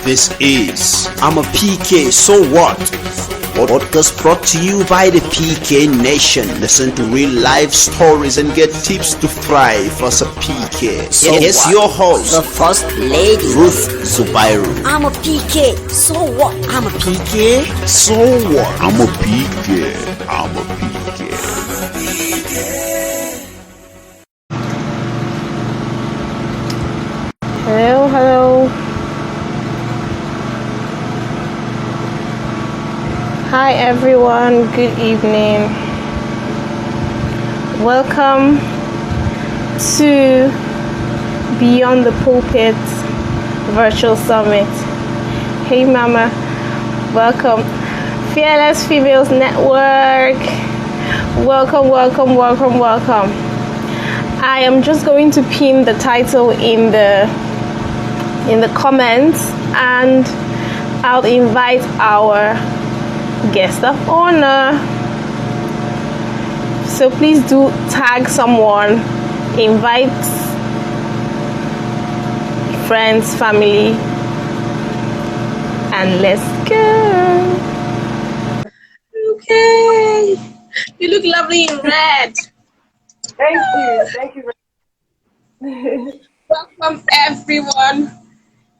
This is I'm a PK, so what? Podcast brought to you by the PK Nation. Listen to real life stories and get tips to thrive as a PK. So here's your host, the first lady, Ruth Zubairu. I'm a PK, so what? I'm a PK, so what? I'm a PK. I'm a PK. Hello. Hi everyone, good evening. Welcome to Beyond the Pulpit Virtual Summit. Hey mama, welcome. Fearless Females Network. Welcome. I am just going to pin the title in the comments, and I'll invite our guest of honor. So please do tag someone, invite friends, family, and let's go. Okay, you look lovely in red. Thank you. Welcome everyone.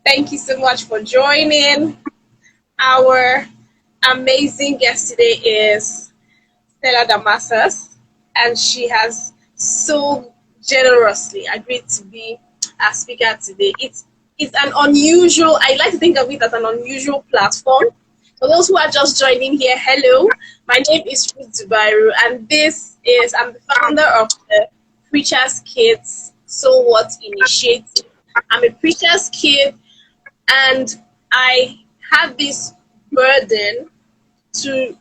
Thank you so much for joining. Our amazing guest today is Stella Damasus, and she has so generously agreed to be our speaker today. It's an unusual, I like to think of it as an unusual platform. For those who are just joining here, hello, my name is Ruth Zubairu, and I'm the founder of the Preacher's Kids So What Initiative. I'm a preacher's kid, and I have this burden to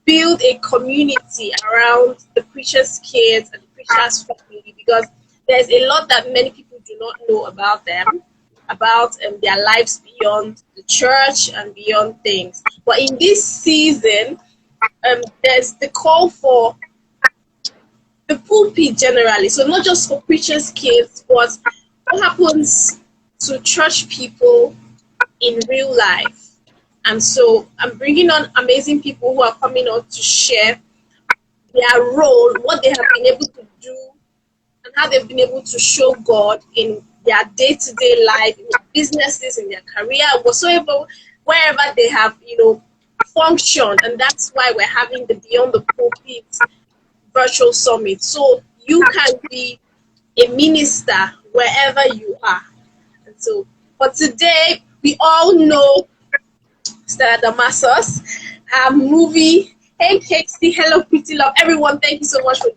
build a community around the preacher's kids and the preacher's family, because there's a lot that many people do not know about them, about their lives beyond the church and beyond things. But in this season, there's the call for the pulpit generally, so not just for preachers' kids, but what happens to church people in real life. And so I'm bringing on amazing people who are coming out to share their role, what they have been able to do, and how they've been able to show God in their day-to-day life, in their businesses, in their career, whatsoever, wherever they have, functioned. And that's why we're having the Beyond the Pulpit Virtual Summit. So you can be a minister wherever you are. And so, but today, we all know Stella Damasus, movie. Hey, Casey, hello, pretty love. Everyone, thank you so much for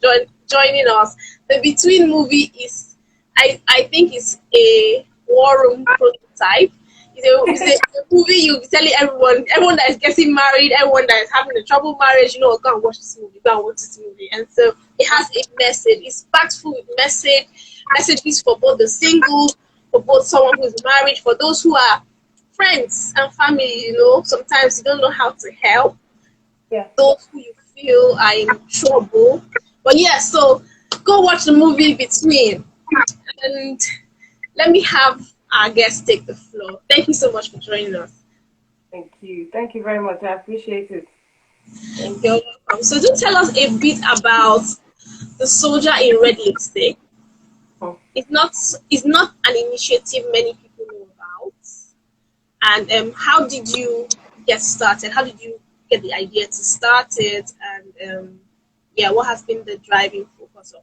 joining us. The Between movie is, I think it's a war room prototype. It's a movie you'll be telling everyone that is getting married, everyone that is having a trouble marriage, go and watch this movie, go and watch this movie. And so it has a message. It's packed full with messages for both the singles, for both someone who's married, for those who are friends and family. Sometimes you don't know how to help those who you feel are in trouble. But yeah, so go watch the movie Between, and let me have our guest take the floor. Thank you so much for joining us. Thank you very much. I appreciate it. Thank you. So do tell us a bit about the Soldier in Red Lipstick. It's not an initiative many people know about. And how did you get started? How did you get the idea to start it? And what has been the driving focus of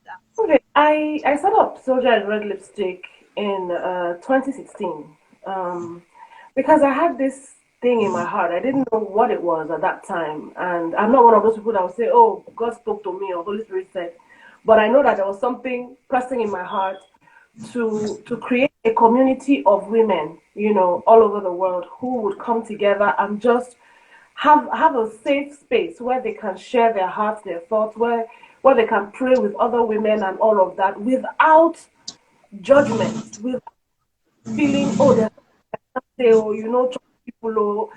that? Okay, I set up Soldier in Red Lipstick in 2016 because I had this thing in my heart. I didn't know what it was at that time, and I'm not one of those people that would say, "Oh, God spoke to me" or "Holy Spirit said," but I know that there was something pressing in my heart to create a community of women, all over the world, who would come together and just have a safe space where they can share their hearts, their thoughts, where they can pray with other women and all of that without judgment, without feeling, there's church people,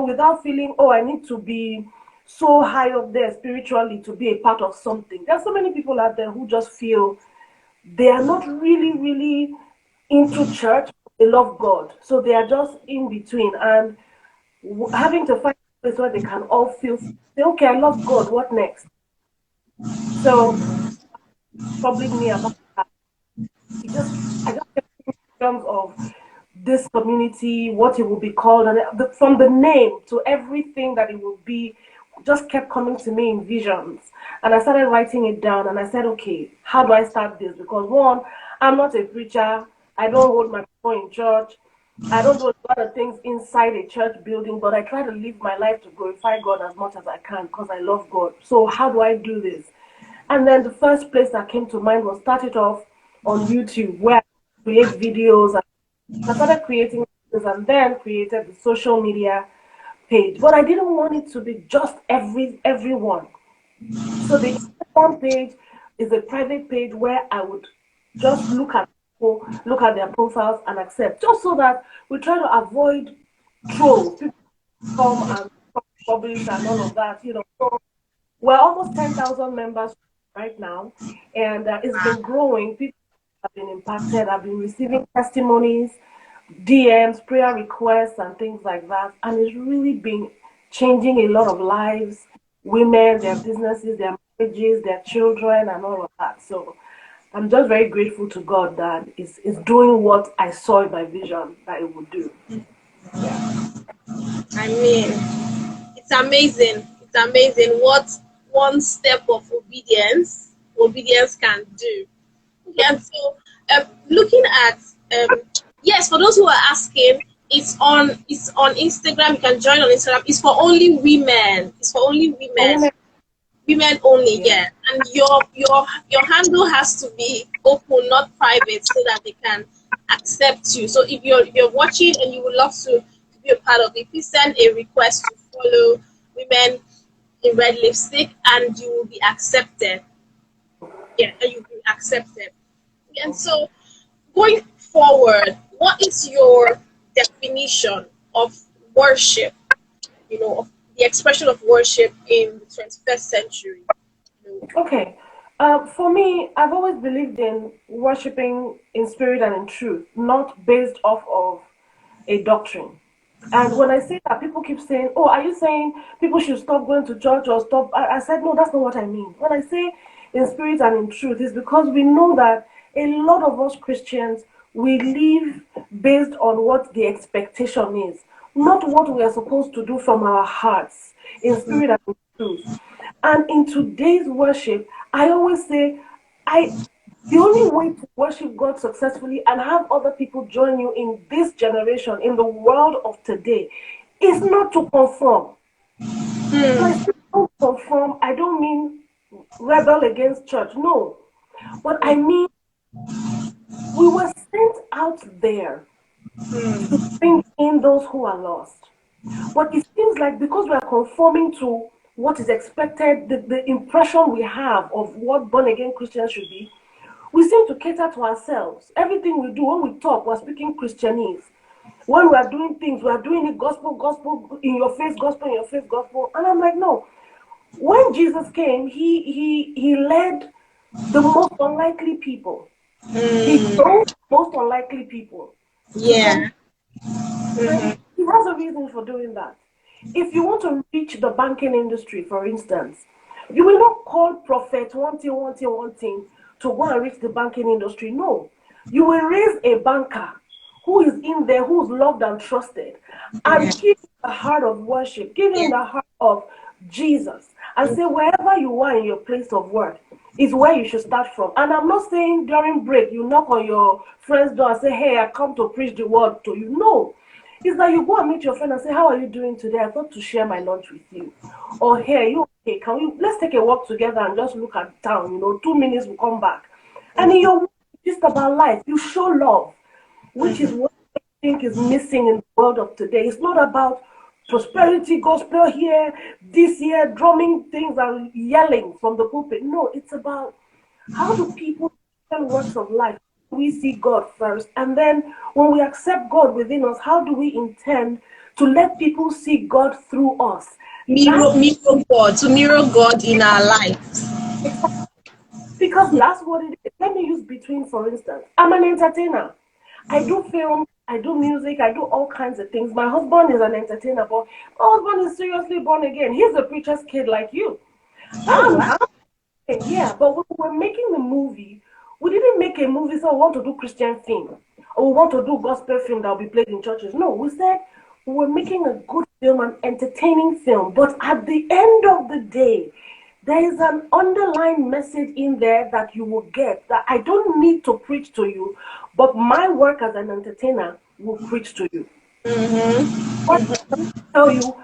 without feeling, I need to be so high up there spiritually to be a part of something. There's so many people out there who just feel they are not really into church, they love God. So they are just in between and having to find a place where they can all feel, say, okay, I love God, what next? So probably me about that. I just kept thinking in terms of this community, what it will be called, and from the name to everything that it will be, just kept coming to me in visions. And I started writing it down, and I said, okay, how do I start this? Because one, I'm not a preacher. I don't hold my phone in church. I don't do a lot of things inside a church building, but I try to live my life to glorify God as much as I can because I love God. So how do I do this? And then the first place that came to mind was started off on YouTube, where I create videos. And I started creating videos and then created the social media page. But I didn't want it to be just everyone. So the Instagram page is a private page where I would just look at people, look at their profiles and accept, just so that we try to avoid trolls. People come and publish and all of that, you know. So we're almost 10,000 members right now, and it's been growing. People have been impacted. I've been receiving testimonies, DMs, prayer requests, and things like that. And it's really been changing a lot of lives, women, their businesses, their marriages, their children, and all of that. So I'm just very grateful to God that is doing what I saw in my vision that it would do. I mean, it's amazing. It's amazing what one step of obedience can do. And so, looking at yes, for those who are asking, it's on Instagram. You can join on Instagram. It's for only women. It's for only women. Women only, yeah. And your handle has to be open, not private, so that they can accept you. So if you're watching and you would love to be a part of it, please send a request to follow Women in Red Lipstick, and you will be accepted. Yeah, and you'll be accepted. And so, going forward, what is your definition of worship? You know, of the expression of worship in the 21st century. Okay. For me, I've always believed in worshiping in spirit and in truth, not based off of a doctrine. And when I say that, people keep saying, oh, are you saying people should stop going to church or stop? I said, no, that's not what I mean. When I say in spirit and in truth, it's because we know that a lot of us Christians, we live based on what the expectation is, not what we are supposed to do from our hearts, in spirit and in truth. And in today's worship, I always say, the only way to worship God successfully and have other people join you in this generation, in the world of today, is not to conform. When I say don't conform, I don't mean rebel against church, no. But I mean, we were sent out there to bring in those who are lost. But it seems like because we are conforming to what is expected, the impression we have of what born-again Christians should be, we seem to cater to ourselves. Everything we do, when we talk, we're speaking Christianese. When we are doing things, we are doing it gospel, in your face, gospel, in your face, gospel. And I'm like, no. When Jesus came, he led the most unlikely people. He chose most unlikely people. Yeah. He has a reason for doing that. If you want to reach the banking industry, for instance, you will not call prophet one thing to go and reach the banking industry. No. You will raise a banker who is in there, who's loved and trusted, and give him the heart of worship, give him the heart of Jesus, and say wherever you are in your place of work is where you should start from. And I'm not saying during break you knock on your friend's door and say, hey, I come to preach the word to you. No. It's that you go and meet your friend and say, how are you doing today? I thought to share my lunch with you. Or, hey, you okay? Let's take a walk together and just look at town. 2 minutes, we'll come back. And in your work, it's just about life. You show love, which is what I think is missing in the world of today. It's not about prosperity gospel here, this year, drumming things and yelling from the pulpit. No, it's about how do people tell works of life? We see God first, and then when we accept God within us, how do we intend to let people see God through us? Mirror God in our lives. Because that's what it is. Let me use between, for instance. I'm an entertainer. I do film, I do music, I do all kinds of things. My husband is an entertainer, but my husband is seriously born again. He's a preacher's kid like you. Oh, wow. Yeah, but when we were making the movie, we didn't make a movie so we want to do Christian film or we want to do gospel film that will be played in churches. No, we said we were making a good film, an entertaining film. But at the end of the day, there is an underlying message in there that you will get that I don't need to preach to you, but my work as an entertainer will preach to you. What I tell you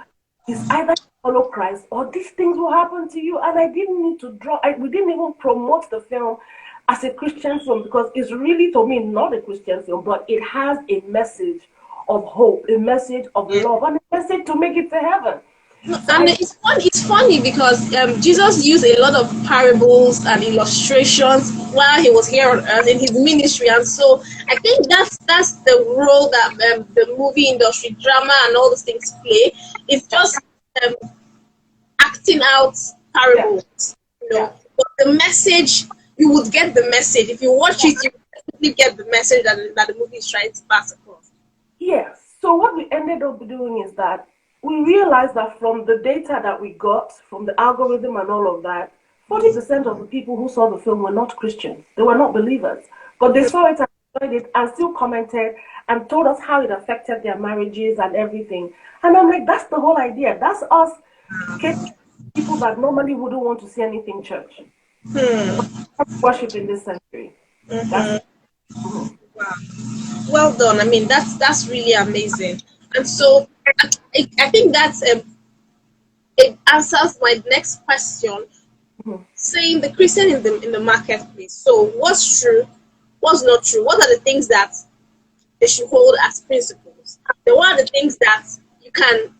is either follow Christ or these things will happen to you. And I didn't need to we didn't even promote the film as a Christian film because it's really, to me, not a Christian film, but it has a message of hope, a message of love, and a message to make it to heaven. So And it's funny because Jesus used a lot of parables and illustrations while he was here on earth in his ministry, and so I think that's the role that the movie industry, drama, and all those things play. It's just um, acting out parables, you know. Yeah. But the message, you would get the message if you watch it. You would definitely get the message that the movie is trying to pass across. yes. So what we ended up doing is that we realized that from the data that we got, from the algorithm and all of that, 40% of the people who saw the film were not Christians. They were not believers. But they saw it and enjoyed it and still commented and told us how it affected their marriages and everything. And I'm like, that's the whole idea. That's us catering to people that normally wouldn't want to see anything church. Worship in this century. That's Wow. Well done. I mean, that's really amazing. And so I think that's it answers my next question, saying the Christian in the marketplace. So what's true, what's not true? What are the things that they should hold as principles? Then what are the things that you can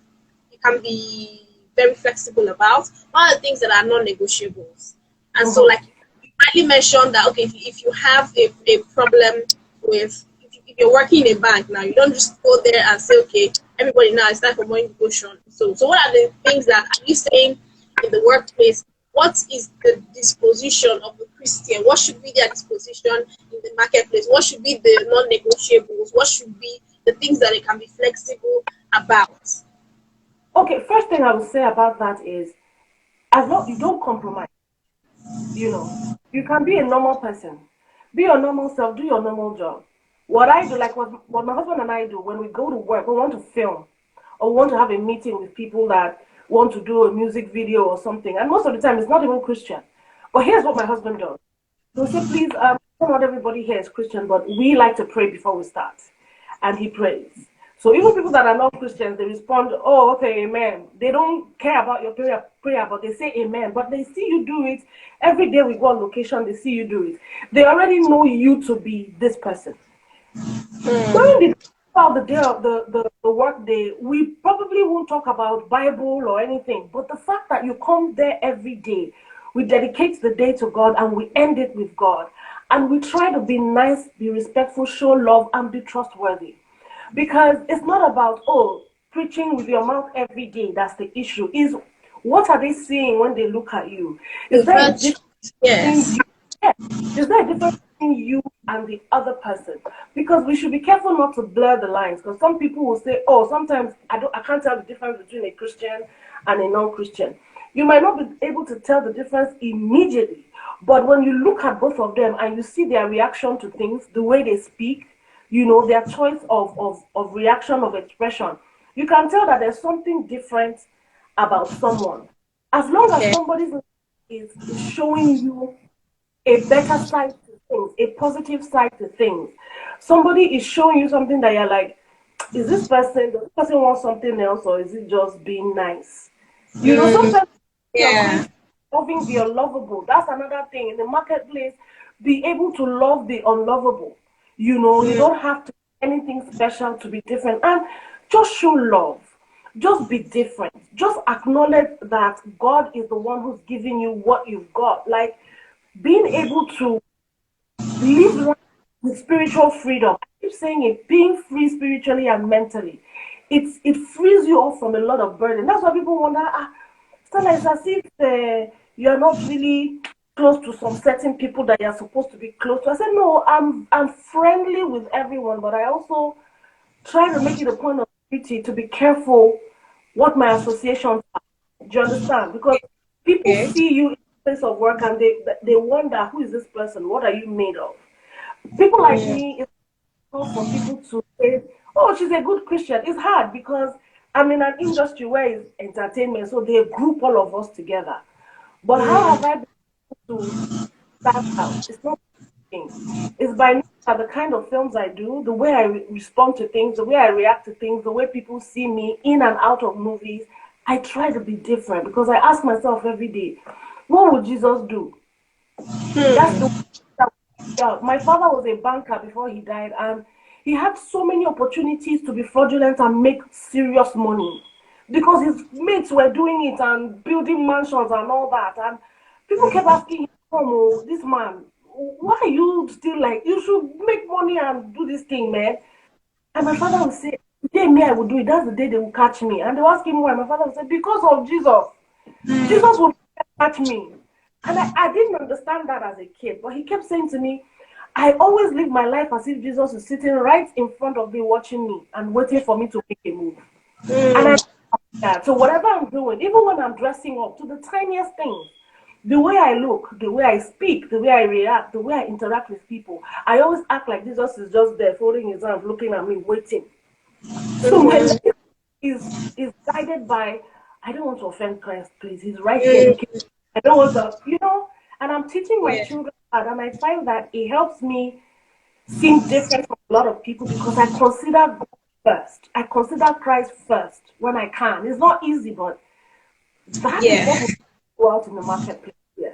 be very flexible about? What are the things that are non-negotiables? And so, like you rightly mentioned that, okay, if you have a problem with, if you're working in a bank now, you don't just go there and say, okay, everybody now it's time for morning devotion. So what are the things that are you saying in the workplace? What is the disposition of the Christian? What should be their disposition in the marketplace? What should be the non-negotiables? What should be the things that they can be flexible about? okay. First thing I would say about that is, as long you don't compromise, you can be a normal person, be your normal self, do your normal job. What I do, like what my husband and I do when we go to work, we want to film or we want to have a meeting with people that want to do a music video or something. And most of the time, it's not even Christian. But here's what my husband does. He'll say, please, not everybody here is Christian, but we like to pray before we start. And he prays. So even people that are not Christians, they respond, oh, okay, amen. They don't care about your prayer, but they say amen. But they see you do it. Every day we go on location, they see you do it. They already know you to be this person. During the day of the work day, we probably won't talk about Bible or anything. But the fact that you come there every day, we dedicate the day to God and we end it with God. And we try to be nice, be respectful, show love, and be trustworthy. Because it's not about, oh, preaching with your mouth every day. That's the issue. Is what are they seeing when they look at you? Is there a difference Yes. is there a difference between you and the other person? Because we should be careful not to blur the lines. Because some people will say, oh, sometimes I can't tell the difference between a Christian and a non-Christian. You might not be able to tell the difference immediately. But when you look at both of them and you see their reaction to things, the way they speak, their choice of reaction, of expression, you can tell that there's something different about someone. As long as somebody is showing you a better side to things, a positive side to things, somebody is showing you something that you're like, does this person want something else or is it just being nice? Sometimes loving the unlovable. That's another thing. In the marketplace, be able to love the unlovable. You don't have to do anything special to be different. And just show love. Just be different. Just acknowledge that God is the one who's giving you what you've got. Like being able to live life with spiritual freedom. I keep saying it, being free spiritually and mentally. It frees you up from a lot of burden. That's why people wonder, Stella, it's as if you're not really close to some certain people that you're supposed to be close to. I said, no, I'm friendly with everyone, but I also try to make it a point of duty to be careful what my associations are. Do you understand? Because people Okay. see you in the place of work and they wonder, who is this person? What are you made of? People like me, it's hard for people to say, oh, she's a good Christian. It's hard because I'm in an industry where it's entertainment, so they group all of us together. But how have I been able to stand out? It's not thing. It's by the kind of films I do, the way I respond to things, the way I react to things, the way people see me in and out of movies. I try to be different because I ask myself every day, what would Jesus do? That's the yeah. My father was a banker before he died, and he had so many opportunities to be fraudulent and make serious money because his mates were doing it and building mansions and all that. And people kept asking him, oh, this man, why are you still like, you should make money and do this thing, man? And my father would say, the day me I would do it, that's the day they will catch me. And they will ask him why. My father would say, because of Jesus. Jesus will catch me. And I didn't understand that as a kid, but he kept saying to me, I always live my life as if Jesus is sitting right in front of me, watching me and waiting for me to make a move. And I that. So whatever I'm doing, even when I'm dressing up, to the tiniest things, the way I look, the way I speak, the way I react, the way I interact with people, I always act like Jesus is just there, folding his arms, looking at me, waiting. So my life is guided by, I don't want to offend Christ, please. He's right here looking. I don't want to, and I'm teaching my Yeah. children that, and I find that it helps me seem different from a lot of people because I consider God first. I consider Christ first when I can. It's not easy, but that is what Yeah. will go out in the marketplace. Yeah.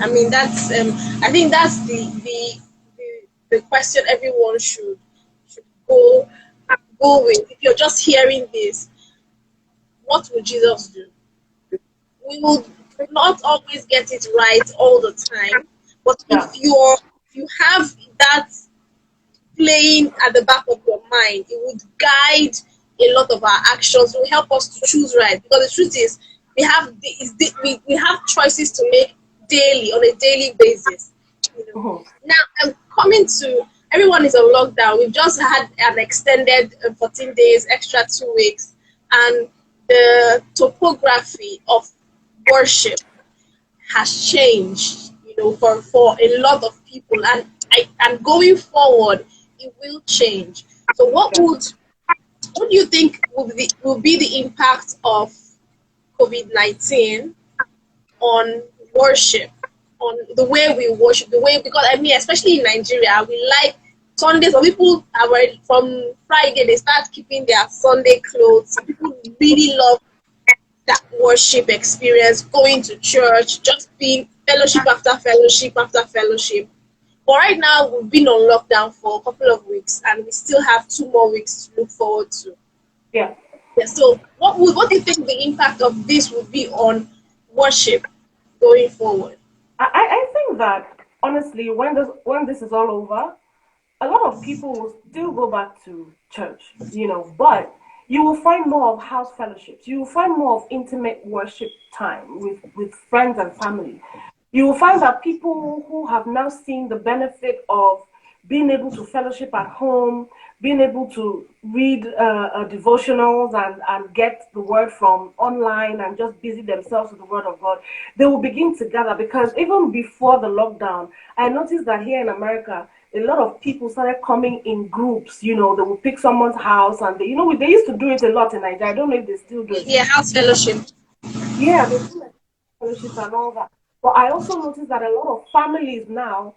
I mean, that's I think that's the question everyone should go with. If you're just hearing this, what would Jesus do? We will not always get it right all the time, but Yeah. if you have that playing at the back of your mind, it would guide a lot of our actions. It will help us to choose right. Because the truth is, we have choices to make daily on a daily basis. Mhm. Now I'm coming to everyone is on lockdown. We've just had an extended 14 days, extra 2 weeks, and the topography of worship has changed, for a lot of people, and going forward, it will change. So, Yeah. what do you think will be the impact of COVID-19 on worship, on the way we worship, the way because I mean, especially in Nigeria, we like Sundays. Some people are from Friday they start keeping their Sunday clothes. Some people really love that worship experience, going to church, just being fellowship after fellowship after fellowship. But right now, we've been on lockdown for a couple of weeks, and we still have 2 more weeks to look forward to. Yeah. Yeah, so, what do you think the impact of this would be on worship going forward? I think that honestly, when this is all over, a lot of people will still go back to church, but you will find more of house fellowships. You will find more of intimate worship time with friends and family. You will find that people who have now seen the benefit of being able to fellowship at home, being able to read devotionals and get the word from online and just busy themselves with the word of God, they will begin to gather because even before the lockdown, I noticed that here in America, a lot of people started coming in groups. They will pick someone's house and they used to do it a lot in Nigeria. I don't know if they still do it. Yeah, house fellowship. Yeah, they do like fellowships and all that. But I also noticed that a lot of families now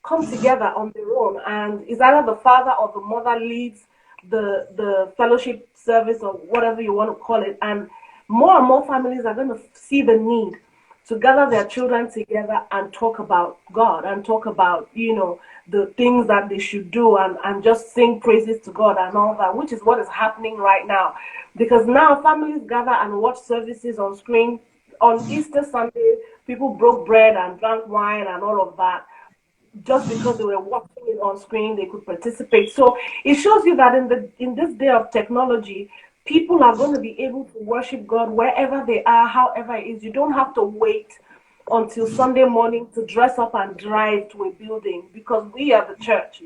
come together on their own, and it's either the father or the mother leads the fellowship service or whatever you want to call it, and more families are going to see the need to gather their children together and talk about God and talk about the things that they should do and just sing praises to God and all that, which is what is happening right now. Because now families gather and watch services on screen. On Easter Sunday, people broke bread and drank wine and all of that just because they were watching it on screen, they could participate. So it shows you that in this day of technology, people are going to be able to worship God wherever they are, however it is. You don't have to wait until Sunday morning to dress up and drive to a building because we are the church.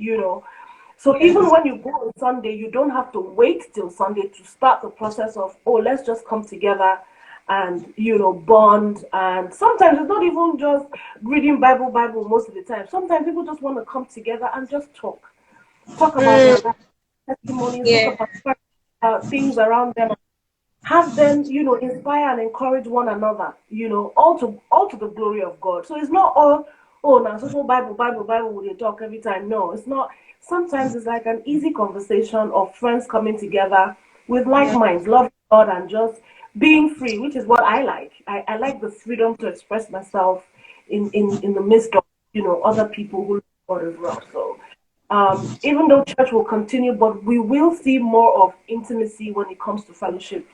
So even when you go on Sunday, you don't have to wait till Sunday to start the process of, oh, let's just come together and, bond. And sometimes it's not even just reading Bible most of the time. Sometimes people just want to come together and just talk about their life, testimonies, Yeah. talk about things around them, have them, inspire and encourage one another, all to the glory of God. So it's not all, oh, now social Bible, will they talk every time? No, it's not. Sometimes it's like an easy conversation of friends coming together with like minds, loving God and just being free, which is what I like. I like the freedom to express myself in the midst of, other people who love God as well. So even though church will continue, but we will see more of intimacy when it comes to fellowship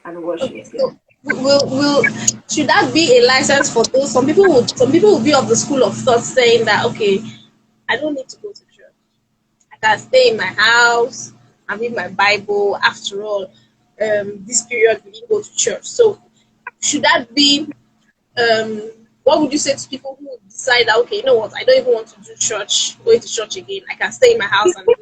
and Okay, worship. Yeah. so will should that be a license for those? Some people will be of the school of thought saying that, okay, I don't need to go to church. I can stay in my house and read my Bible. After all, this period we didn't go to church. So should that be what would you say to people who decide that, okay, you know what, I don't even want to do going to church again. I can stay in my house and do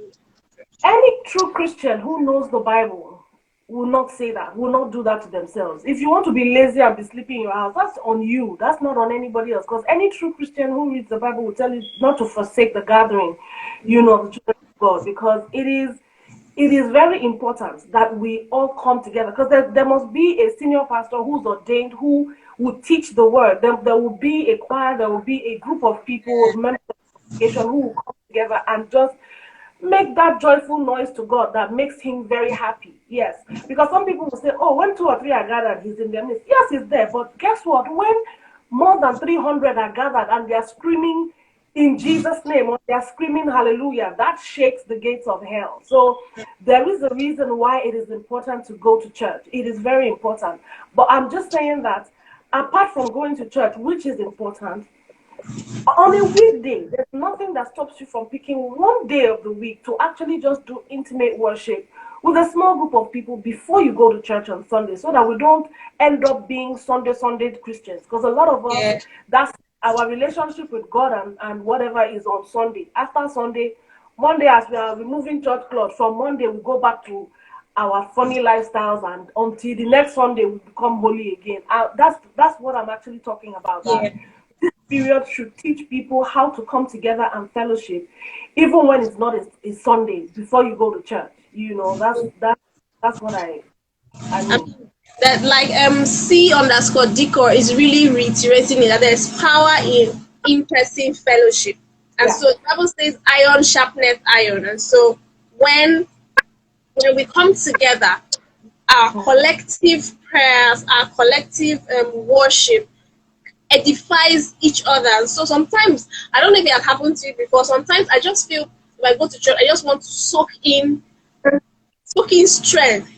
church. Any true Christian who knows the Bible will not say that, will not do that to themselves. If you want to be lazy and be sleeping in your house, that's on you. That's not on anybody else. Because any true Christian who reads the Bible will tell you not to forsake the gathering, the children of God, because it is very important that we all come together, because there must be a senior pastor who's ordained, who will teach the word. There will be a choir, there will be a group of people, members of the congregation, who will come together and just make that joyful noise to God that makes him very happy. Yes. Because some people will say, oh, when 2 or 3 are gathered, he's in their midst. Yes, he's there. But guess what? When more than 300 are gathered and they are screaming in Jesus' name, or they are screaming hallelujah, that shakes the gates of hell. So there is a reason why it is important to go to church. It is very important. But I'm just saying that apart from going to church, which is important, on a weekday, there's nothing that stops you from picking one day of the week to actually just do intimate worship with a small group of people before you go to church on Sunday, so that we don't end up being Sunday Christians. Because a lot of us, Yeah. that's our relationship with God, and whatever is on Sunday. After Sunday, Monday, as we are removing church clothes, from Monday we go back to our funny lifestyles, and until the next Sunday we become holy again. That's what I'm actually talking about. Yeah. That this period should teach people how to come together and fellowship, even when it's not a Sunday, before you go to church. That's what I I mean. mean, that like C_decor is really reiterating it, that there's power in person fellowship. And Yeah. so the Bible says iron sharpeneth iron. And so when we come together, our collective prayers, our collective worship edifies each other. And so sometimes, I don't know if it has happened to you before, sometimes I just feel if I go to church, I just want to soak in strength.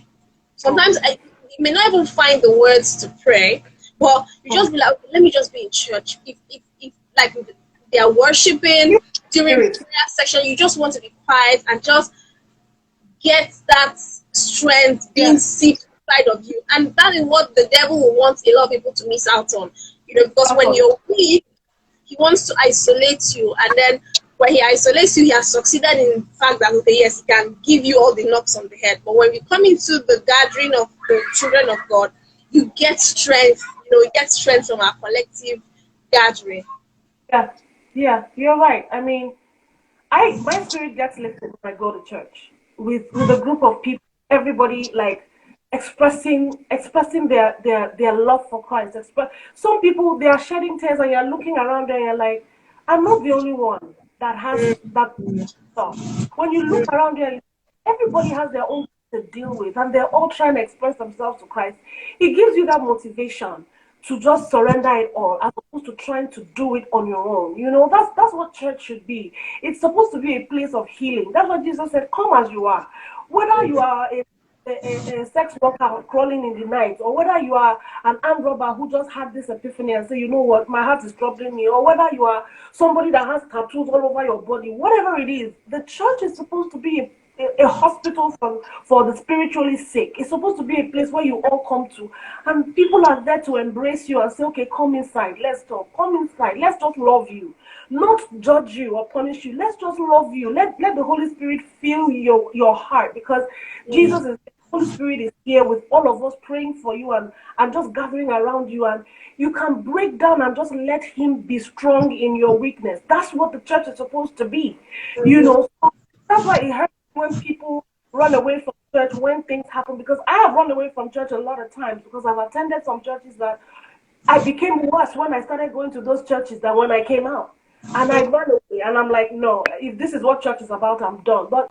Sometimes you may not even find the words to pray, but you just be like, okay, let me just be in church. If like they are worshiping during prayer section, you just want to be quiet and just get that strength being seeped inside of you. And that is what the devil will want a lot of people to miss out on. Because when you're weak, he wants to isolate you, and then when he isolates you, he has succeeded in the fact that, okay, yes, he can give you all the knocks on the head. But when we come into the gathering of the children of God, you get strength. You get strength from our collective gathering. Yeah, you're right. I mean, my spirit gets lifted when I go to church with a group of people, everybody like expressing their love for Christ. Some people, they are shedding tears, and you're looking around there and you're like, I'm not the only one that has that stuff. When you look around there, everybody has their own to deal with, and they're all trying to express themselves to Christ. It gives you that motivation to just surrender it all, as opposed to trying to do it on your own. That's what church should be. It's supposed to be a place of healing. That's what Jesus said, come as you are. Whether you are a sex worker crawling in the night, or whether you are an armed robber who just had this epiphany and say, you know what, my heart is troubling me, or whether you are somebody that has tattoos all over your body, whatever it is, the church is supposed to be a hospital for the spiritually sick. It's supposed to be a place where you all come to, and people are there to embrace you and say, okay, come inside, let's talk. Come inside, let's just love you, not judge you or punish you. Let's just love you. Let the Holy Spirit fill your heart, because Jesus is, Holy Spirit is here with all of us praying for you and just gathering around you, and you can break down and just let him be strong in your weakness. That's what the church is supposed to be. You know, so that's why it hurts when people run away from church when things happen, because I have run away from church a lot of times, because I've attended some churches that I became worse when I started going to those churches than when I came out. And I ran away, and I'm like, no, if this is what church is about, I'm done. But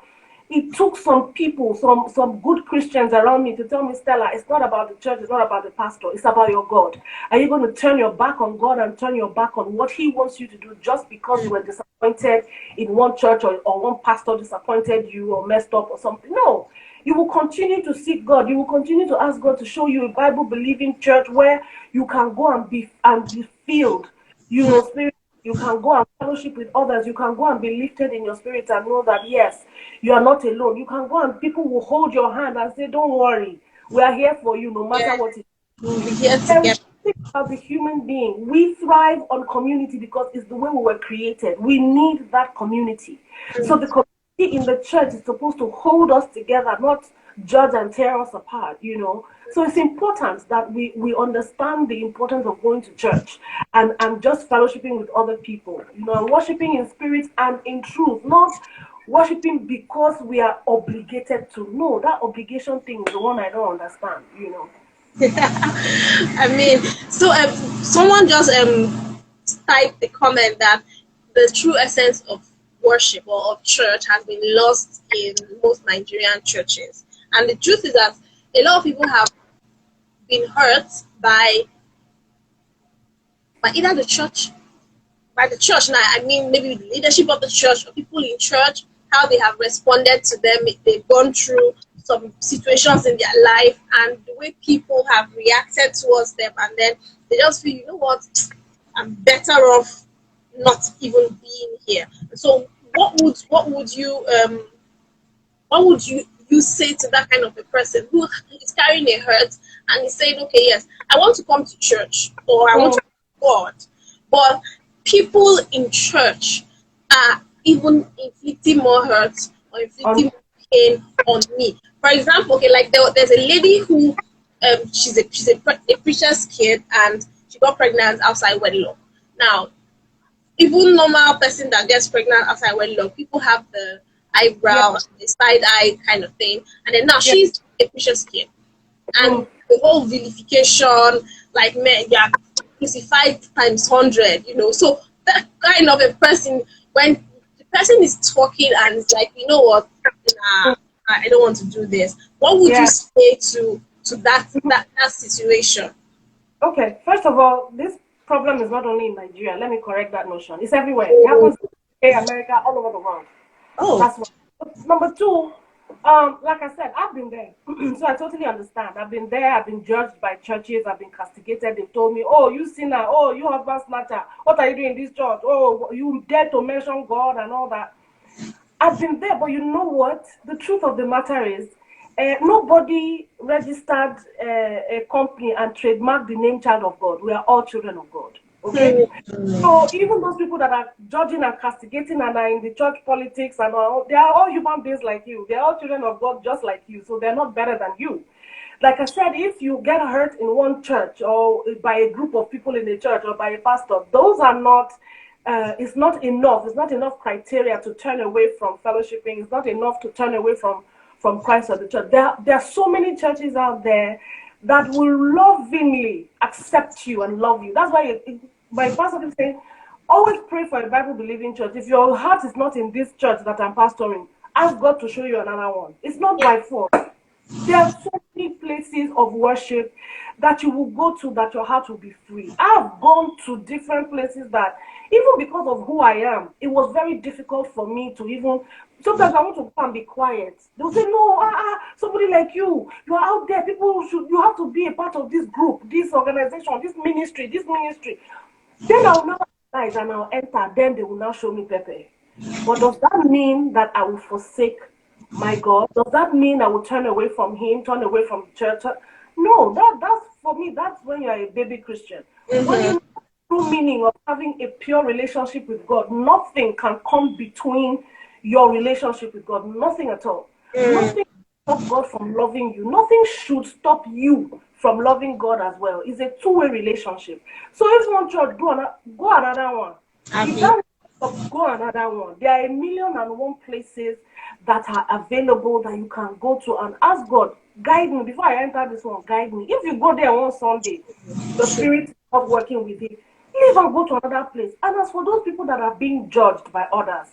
it took some people, some good Christians around me to tell me, Stella, it's not about the church, it's not about the pastor, it's about your God. Are you going to turn your back on God and turn your back on what he wants you to do just because you were disappointed in one church, or one pastor disappointed you or messed up or something? No. You will continue to seek God. You will continue to ask God to show you a Bible-believing church where you can go and be filled, you know, spirit. You can go and fellowship with others. You can go and be lifted in your spirit and know that, yes, you are not alone. You can go and people will hold your hand and say, don't worry, we are here for you no matter what it is. Yes, as a human being, we thrive on community because it's the way we were created. We need that community. So the community in the church is supposed to hold us together, not judge and tear us apart, you know. So it's important that we understand the importance of going to church and just fellowshipping with other people, you know, and worshiping in spirit and in truth, not worshiping because we are obligated to. No, that obligation thing is the one I don't understand, you know. I mean, so someone just typed the comment that the true essence of worship or of church has been lost in most Nigerian churches. And the truth is that a lot of people have been hurt by either the church, by the church. Now, I mean, maybe the leadership of the church or people in church, how they have responded to them. They've gone through some situations in their life, and the way people have reacted towards them, and then they just feel, you know what, I'm better off not even being here. So, what would you say to that kind of a person who is carrying a hurt and is saying, okay, yes, I want to come to church, or I want to God, but people in church are even inflicting more hurt or inflicting more pain on me. For example, okay, like there's a lady who she's a preacher's kid, and she got pregnant outside wedlock. Now, even normal person that gets pregnant outside wedlock, people have the eyebrow, the side eye kind of thing, and then now she's a preacher's kid, and the whole vilification, like, man, yeah, crucified times 100, you know. So that kind of a person, when the person is talking and it's like, you know what, nah, I don't want to do this, what would you say to that situation? Okay, first of all, this problem is not only in Nigeria. Let me correct that notion. It's everywhere. It happens in America, all over the world. That's one. Number two, like I said, I've been there. So I totally understand. I've been there. I've been judged by churches. I've been castigated. They've told me, oh, you sinner. Oh, you husband snatcher. What are you doing in this church? Oh, you dare to mention God and all that. I've been there, but you know what? The truth of the matter is, nobody registered a company and trademarked the name Child of God. We are all children of God. Okay? So even those people that are judging and castigating and are in the church politics and all, they are all human beings like you. They are all children of God just like you. So they're not better than you. Like I said, if you get hurt in one church or by a group of people in the church or by a pastor, those are not, it's not enough. It's not enough criteria to turn away from fellowshipping. It's not enough to turn away from Christ or the church. There are so many churches out there that will lovingly accept you and love you. That's why my pastor is saying, always pray for a Bible-believing church. If your heart is not in this church that I'm pastoring, ask God to show you another one. It's not by force. There are so many places of worship that you will go to that your heart will be free. I've gone to different places that, even because of who I am, it was very difficult for me to even, sometimes I want to go and be quiet. They'll say, no, somebody like you are out there, you have to be a part of this group, this organization, this ministry. Then I'll now realize and I'll enter, then they will now show me Pepe. But does that mean that I will forsake my God, does that mean I will turn away from him, turn away from the church? No, that's for me, that's when you're a baby Christian. When you know the true meaning of having a pure relationship with God, nothing can come between your relationship with God. Nothing at all. Nothing stop God from loving you. Nothing should stop you from loving God as well. It's a two-way relationship. So if one church go another one. If that go another one. There are 1,000,001 places that are available that you can go to and ask God, guide me before I enter this one, guide me. If you go there one Sunday, the spirit is not working with it, leave and go to another place. And as for those people that are being judged by others,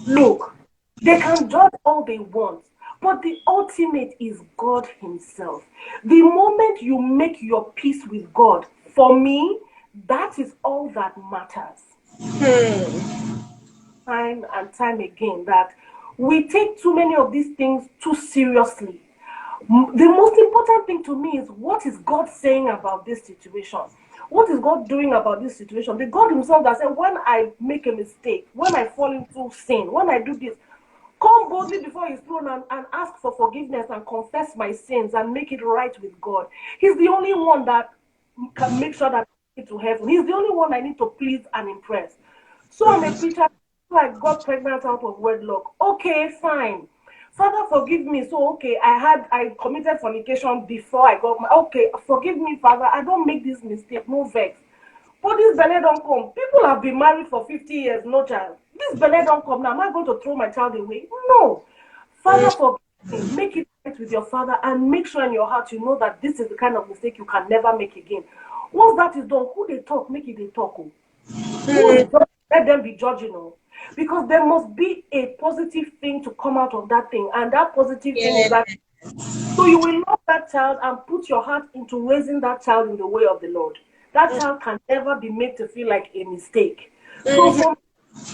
look, they can judge all they want, but the ultimate is God Himself. The moment you make your peace with God, for me, that is all that matters. Time and time again, that we take too many of these things too seriously. The most important thing to me is, what is God saying about this situation? What is God doing about this situation? The God Himself that said, when I make a mistake, when I fall into sin, when I do this, come boldly before His throne and ask for forgiveness and confess my sins and make it right with God. He's the only one that can make sure that I get to heaven. He's the only one I need to please and impress. So I'm a preacher. I got pregnant out of wedlock. Okay, fine. Father, forgive me. So, okay, I committed fornication before I got my. Okay, forgive me, Father. I don't make this mistake. No vex. But this belly don't come. People have been married for 50 years, no child. This belly don't come. Now, am I going to throw my child away? No. Father, forgive me. Make it right with your father and make sure in your heart you know that this is the kind of mistake you can never make again. Once that is done, who they talk, make it they talk. Who they talk, let them be judging. Because there must be a positive thing to come out of that thing. And that positive thing is that. So you will love that child and put your heart into raising that child in the way of the Lord. That child can never be made to feel like a mistake. So for me,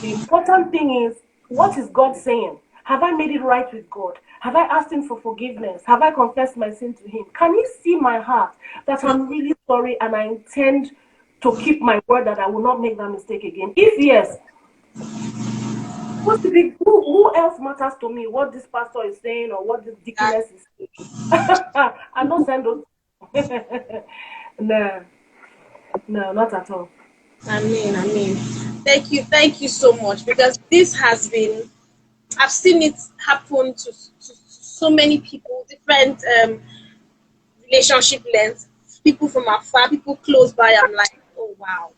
the important thing is, what is God saying? Have I made it right with God? Have I asked Him for forgiveness? Have I confessed my sin to Him? Can He see my heart that I'm really sorry and I intend to keep my word that I will not make that mistake again? If yes, who else matters to me? What this pastor is saying or what this deaconess is saying? I'm not saying those. No, not at all. I mean. Thank you so much, because this has been, I've seen it happen to so many people, different relationship lengths, people from afar, people close by. I'm like, oh wow.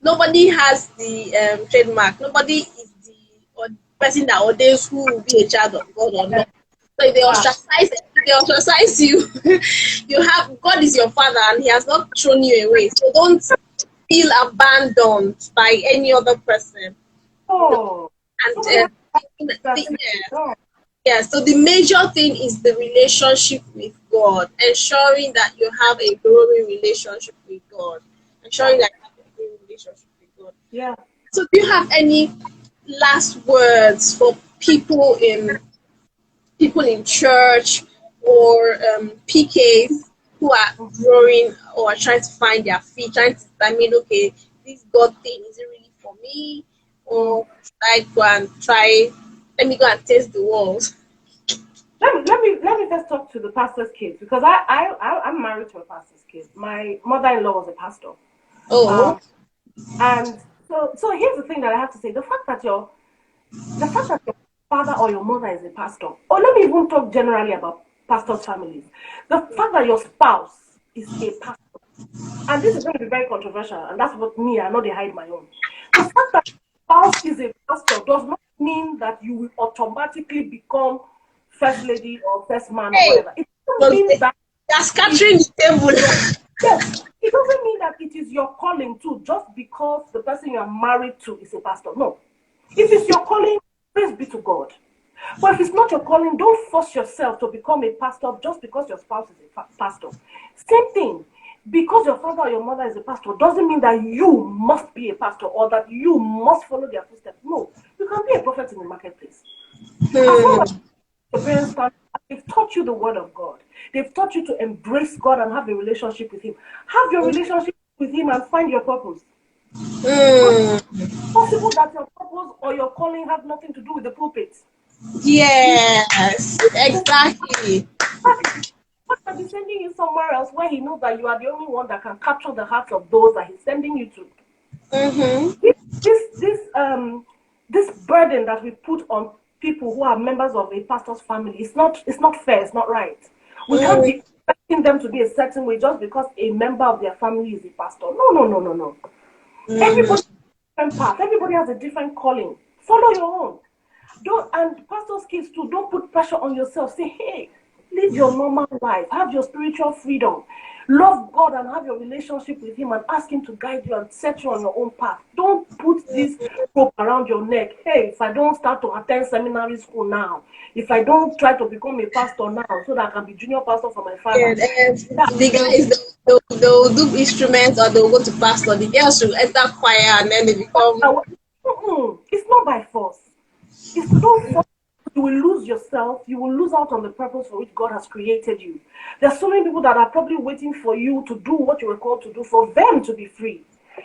Nobody has the trademark. Nobody is the person that ordains who will be a child of God or not. So if they ostracize you, you have, God is your father and He has not thrown you away. So don't feel abandoned by any other person. Oh. And so the major thing is the relationship with God, ensuring that you have a growing relationship with God, ensuring that you have a growing relationship with God. Yeah. So do you have any last words for people in church or PKs who are growing or are trying to find their feet, trying to determine, okay, this God thing, is it really for me? Or should I go and try, let me go and taste the walls? Let me first talk to the pastor's kids, because I'm married to a pastor's kid. My mother-in-law was a pastor. Oh. And so here's the thing that I have to say. The fact that your father or your mother is a pastor, or let me even talk generally about pastors' families. The fact that your spouse is a pastor, and this is going to be very controversial, and that's what me, I know they hide my own. The fact that your spouse is a pastor does not mean that you will automatically become first lady or first man or whatever. It doesn't mean that they're scattering the table. Yes, it doesn't mean that it is your calling too, just because the person you are married to is a pastor. No. If it's your calling, praise be to God. But if it's not your calling, don't force yourself to become a pastor just because your spouse is a pastor. Same thing. Because your father or your mother is a pastor doesn't mean that you must be a pastor or that you must follow their footsteps. No. You can be a prophet in the marketplace. As long as your parents they've taught you the word of God. They've taught you to embrace God and have a relationship with Him. Have your relationship with Him and find your purpose. It's possible that your purpose or your calling have nothing to do with the pulpit. Yes, exactly. God might be sending you somewhere else where He knows that you are the only one that can capture the hearts of those that He's sending you to. Mm-hmm. This burden that we put on people who are members of a pastor's family, it's not fair, it's not right. We can't Mm, be expecting them to be a certain way just because a member of their family is a pastor. No, no, no, no, no. mm, Everybody has a different path. Everybody has a different calling. Follow your own. Don't, and pastors' kids too, don't put pressure on yourself. Say, hey, live your normal life. Have your spiritual freedom. Love God and have your relationship with Him and ask Him to guide you and set you on your own path. Don't put this rope around your neck. Hey, if I don't start to attend seminary school now, if I don't try to become a pastor now so that I can be junior pastor for my yeah, father. and Yeah, the guys they'll do instruments or they'll go to pastor. The girls will enter choir and then they become. it's not by force. It's to don't force. You will lose yourself. You will lose out on the purpose for which God has created you. There are so many people that are probably waiting for you to do what you were called to do, for them to be free.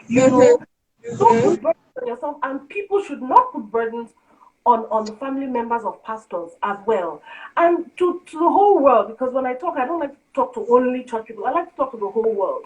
You know, Mm-hmm, don't mm-hmm. put burdens on yourself, and people should not put burdens on the family members of pastors as well, and to the whole world. Because when I talk, I don't like to talk to only church people. I like to talk to the whole world.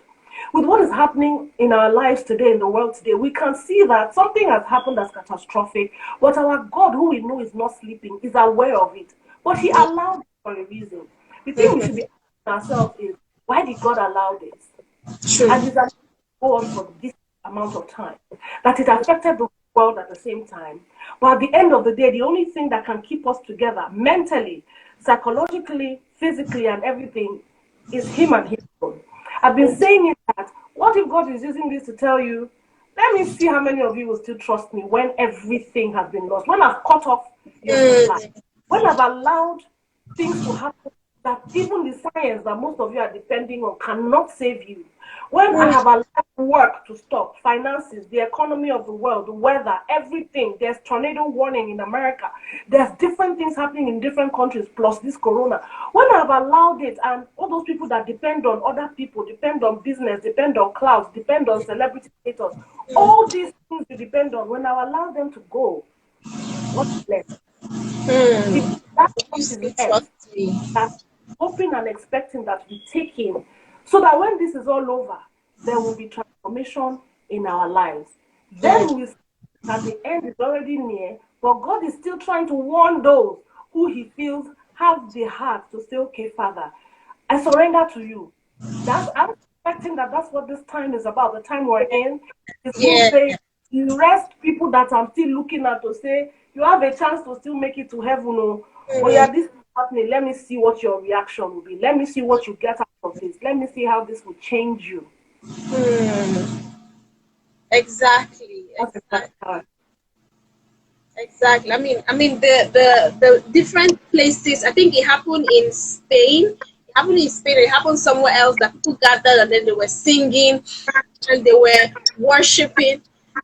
With what is happening in our lives today, in the world today, we can see that something has happened that's catastrophic, but our God, who we know is not sleeping, is aware of it. But He allowed it for a reason. The thing we should be asking ourselves is, why did God allow this? True. And He's allowed it to go on for this amount of time. That it affected the world at the same time. But at the end of the day, the only thing that can keep us together mentally, psychologically, physically, and everything is Him and His own. I've been saying it that what if God is using this to tell you, let me see how many of you will still trust me when everything has been lost, when I've cut off your supply, Mm, when I've allowed things to happen that even the science that most of you are depending on cannot save you. When I have allowed work to stop, finances, the economy of the world, the weather, everything, there's tornado warning in America, there's different things happening in different countries, plus this corona. When I've allowed it, and all those people that depend on other people, depend on business, depend on clouds, depend on celebrity status, all these things you depend on, when I allow them to go, what's left? If mm. that You what is still trust left, me. that hoping and expecting that we take Him, so that when this is all over, there will be transformation in our lives. Then we see that the end is already near, but God is still trying to warn those who He feels have the heart to say, okay, Father, I surrender to you. I'm expecting that that's what this time is about. The time we're in is Him Yeah. saying, rest people that I'm still looking at to say, you have a chance to still make it to heaven. Oh, but Mm, yeah, this is happening. Let me see what your reaction will be. Let me see what you get out of this. Let me see how this will change you. mm. Exactly. That's Exactly. exactly how Exactly. I mean, the different places. I think it happened in Spain. It happened in Spain. It happened somewhere else that people gathered and then they were singing and they were worshiping.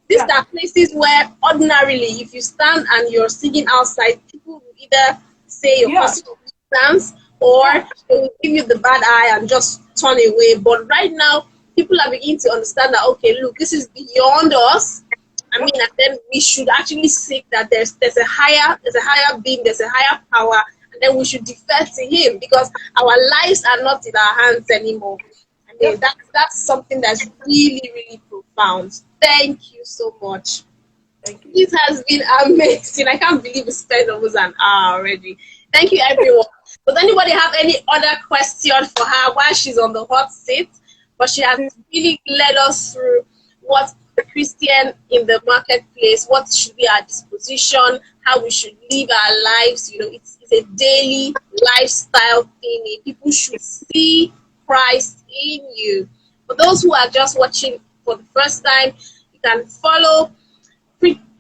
These yeah. are places where ordinarily, if you stand and you're singing outside, people will either say you're Yeah. causing dance or Yeah. they will give you the bad eye and just turn away. But right now, people are beginning to understand that okay, look, this is beyond us. I Yeah. mean, and then we should actually seek that there's a higher being, there's a higher power, and then we should defer to Him because our lives are not in our hands anymore. I Yeah. mean, that's something that's really, really profound. Thank you so much. Thank you. This has been amazing. I can't believe we spent almost an hour already. Thank you, everyone. Does anybody have any other question for her while she's on the hot seat? But she has really led us through what the Christian in the marketplace, what should be our disposition, how we should live our lives. You know, it's a daily lifestyle thing. People should see Christ in you. For those who are just watching for the first time, you can follow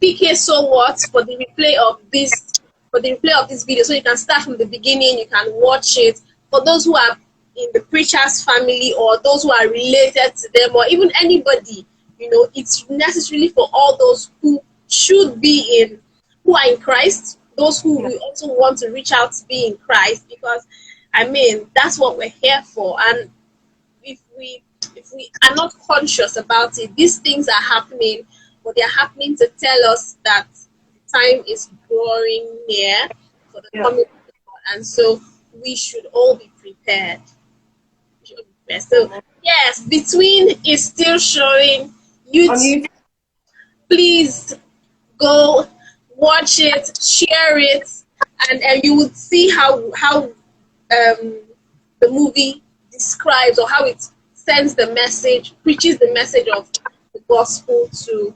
PK So What for the replay of this video. So you can start from the beginning, you can watch it. For those who are in the preacher's family or those who are related to them or even anybody, it's necessarily for all those who should be who are in Christ, those who Yeah. we also want to reach out to be in Christ, because I mean that's what we're here for. And if we are not conscious about it, these things are happening, but they're happening to tell us that the time is drawing near. for the coming of the Lord. And so we should all be prepared. So yes, Between is still showing YouTube. Please go watch it, share it, and you would see how the movie describes, or how it sends the message, preaches the message of the gospel to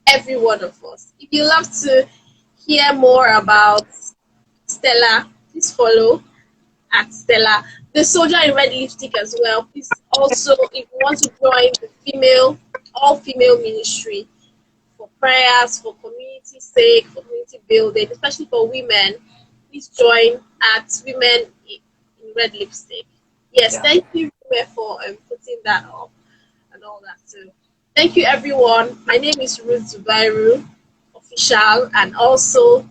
every one of us. If you love to hear more about Stella, please follow at Stella. The Soldier in Red Lipstick as well. Please also, if you want to join the all-female ministry for prayers, for community sake, for community building, especially for women, please join at Women in Red Lipstick. Yes, thank you for putting that up and all that too. Thank you, everyone. My name is Ruth Zubairu, official, and also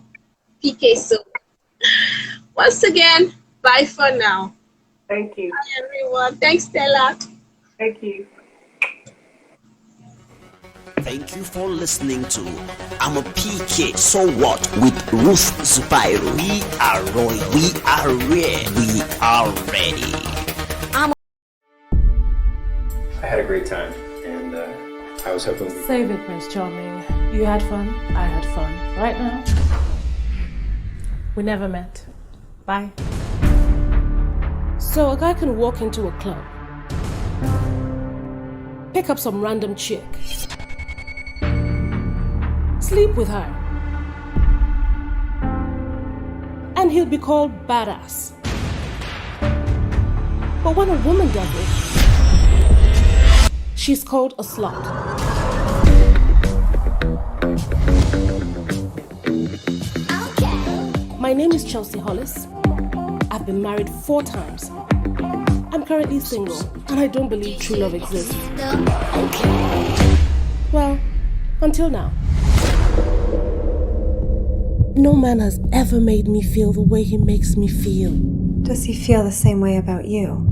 PK. So once again, bye for now. Thank you. Bye, everyone. Thanks, Stella. Thank you. Thank you for listening to I'm a PK, So What with Ruth Zubairu. We are royal, we are rare, we are ready. I had a great time, and I was hoping Save it, Prince Charming. You had fun, I had fun. Right now, we never met. Bye. So a guy can walk into a club, pick up some random chick, sleep with her, and he'll be called badass. But when a woman does it, she's called a slut. My name is Chelsea Hollis. I've been married 4 times. I'm currently single, and I don't believe true love exists. Well, until now. No man has ever made me feel the way he makes me feel. Does he feel the same way about you?